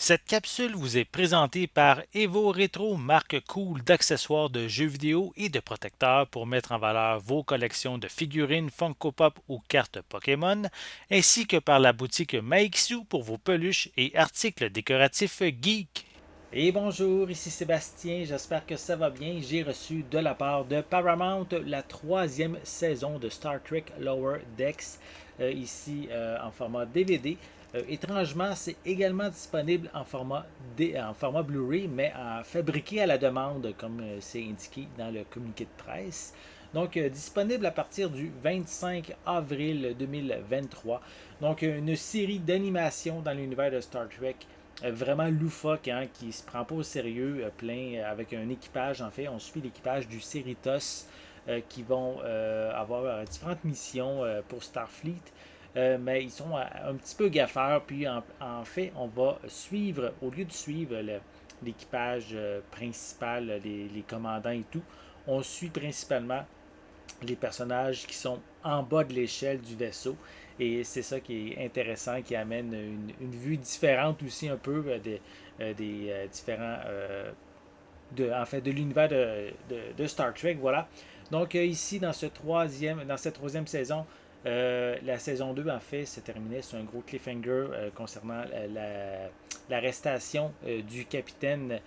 Cette capsule vous est présentée par Evo Retro, marque cool d'accessoires de jeux vidéo et de protecteurs pour mettre en valeur vos collections de figurines Funko Pop ou cartes Pokémon, ainsi que par la boutique Maixu pour vos peluches et articles décoratifs geek. Et bonjour, ici Sébastien, j'espère que ça va bien. J'ai reçu de la part de Paramount la troisième saison de Star Trek Lower Decks, ici en format DVD. Étrangement, c'est également disponible en format Blu-ray, mais fabriqué à la demande, comme c'est indiqué dans le communiqué de presse. Donc, disponible à partir du 25 avril 2023. Donc, une série d'animation dans l'univers de Star Trek vraiment loufoque, hein, qui se prend pas au sérieux, plein avec un équipage. En fait, on suit l'équipage du Cerritos qui vont avoir différentes missions pour Starfleet. Mais ils sont un petit peu gaffeurs. Puis en fait, on va suivre, au lieu de suivre l'équipage principal, les commandants et tout, on suit principalement les personnages qui sont en bas de l'échelle du vaisseau. Et c'est ça qui est intéressant, qui amène une vue différente aussi un peu des différents en fait, de l'univers de Star Trek. Voilà. Donc ici, dans cette troisième saison, la saison 2 en fait, se terminait sur un gros cliffhanger concernant l'arrestation du capitaine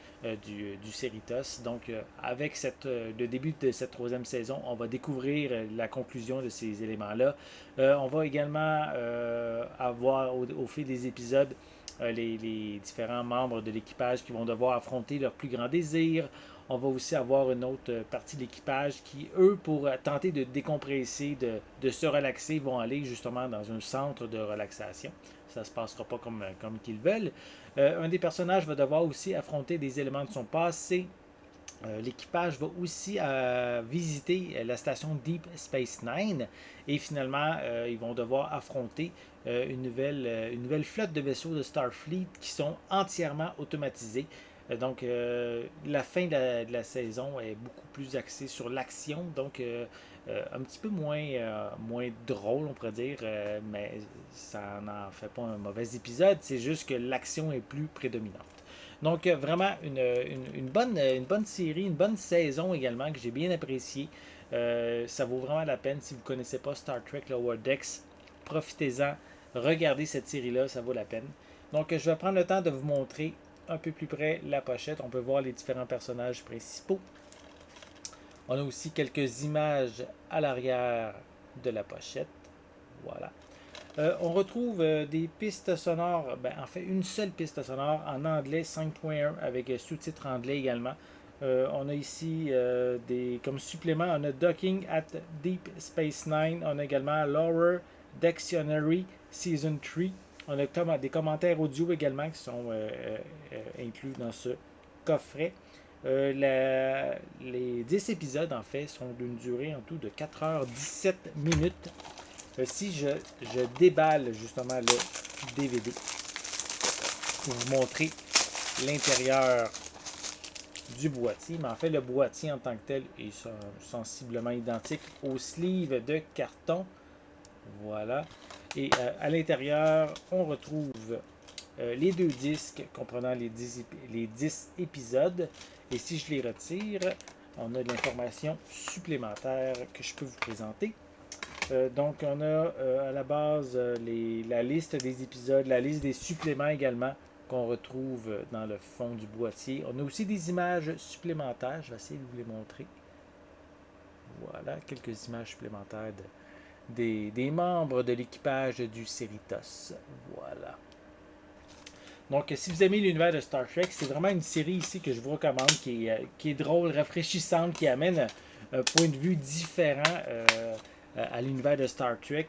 du Cerritos. Donc, avec le début de cette troisième saison, on va découvrir la conclusion de ces éléments-là. On va également avoir, au fil des épisodes, les différents membres de l'équipage qui vont devoir affronter leurs plus grands désirs. On va aussi avoir une autre partie de l'équipage qui, eux, pour tenter de décompresser, de se relaxer, vont aller justement dans un centre de relaxation. Ça ne se passera pas comme qu'ils veulent. Un des personnages va devoir aussi affronter des éléments de son passé. L'équipage va aussi visiter la station Deep Space Nine et finalement, ils vont devoir affronter une nouvelle flotte de vaisseaux de Starfleet qui sont entièrement automatisés. Donc, la fin de la saison est beaucoup plus axée sur l'action, donc un petit peu moins drôle, on pourrait dire, mais ça n'en fait pas un mauvais épisode, c'est juste que l'action est plus prédominante. Donc, vraiment une bonne série, une bonne saison également que j'ai bien appréciée. Ça vaut vraiment la peine. Si vous ne connaissez pas Star Trek Lower Decks, profitez-en. Regardez cette série-là, ça vaut la peine. Donc, je vais prendre le temps de vous montrer un peu plus près la pochette. On peut voir les différents personnages principaux. On a aussi quelques images à l'arrière de la pochette. Voilà. On retrouve des pistes sonores, en fait une seule piste sonore en anglais 5.1 avec sous-titres anglais également. On a ici comme supplément, on a Docking at Deep Space Nine, on a également Lower Dictionary Season 3. On a des commentaires audio également qui sont inclus dans ce coffret. Les 10 épisodes, en fait, sont d'une durée en tout de 4h17 minutes. Si je déballe justement le DVD pour vous montrer l'intérieur du boîtier, mais en fait le boîtier en tant que tel est sensiblement identique au sleeve de carton. Voilà. Et à l'intérieur, on retrouve les deux disques comprenant les 10 épisodes. Et si je les retire, on a de l'information supplémentaire que je peux vous présenter. Donc, on a à la base la liste des épisodes, la liste des suppléments également qu'on retrouve dans le fond du boîtier. On a aussi des images supplémentaires. Je vais essayer de vous les montrer. Voilà, quelques images supplémentaires des membres de l'équipage du Cerritos. Voilà. Donc, si vous aimez l'univers de Star Trek, c'est vraiment une série ici que je vous recommande, qui est drôle, rafraîchissante, qui amène un point de vue différent à l'univers de Star Trek.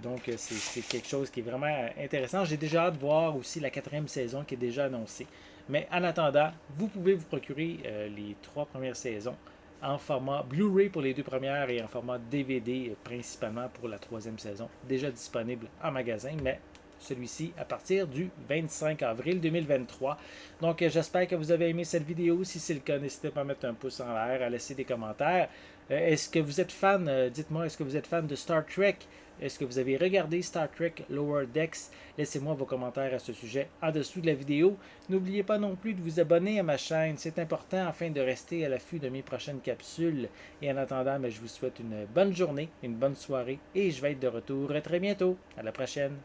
Donc, c'est quelque chose qui est vraiment intéressant. J'ai déjà hâte de voir aussi la quatrième saison qui est déjà annoncée. Mais en attendant, vous pouvez vous procurer les trois premières saisons en format Blu-ray pour les deux premières et en format DVD principalement pour la troisième saison. Déjà disponible en magasin, mais celui-ci à partir du 25 avril 2023. Donc, j'espère que vous avez aimé cette vidéo. Si c'est le cas, n'hésitez pas à mettre un pouce en l'air, à laisser des commentaires. Est-ce que vous êtes fan, dites-moi, est-ce que vous êtes fan de Star Trek? Est-ce que vous avez regardé Star Trek Lower Decks? Laissez-moi vos commentaires à ce sujet en dessous de la vidéo. N'oubliez pas non plus de vous abonner à ma chaîne, c'est important afin de rester à l'affût de mes prochaines capsules. Et en attendant, je vous souhaite une bonne journée, une bonne soirée et je vais être de retour très bientôt. À la prochaine!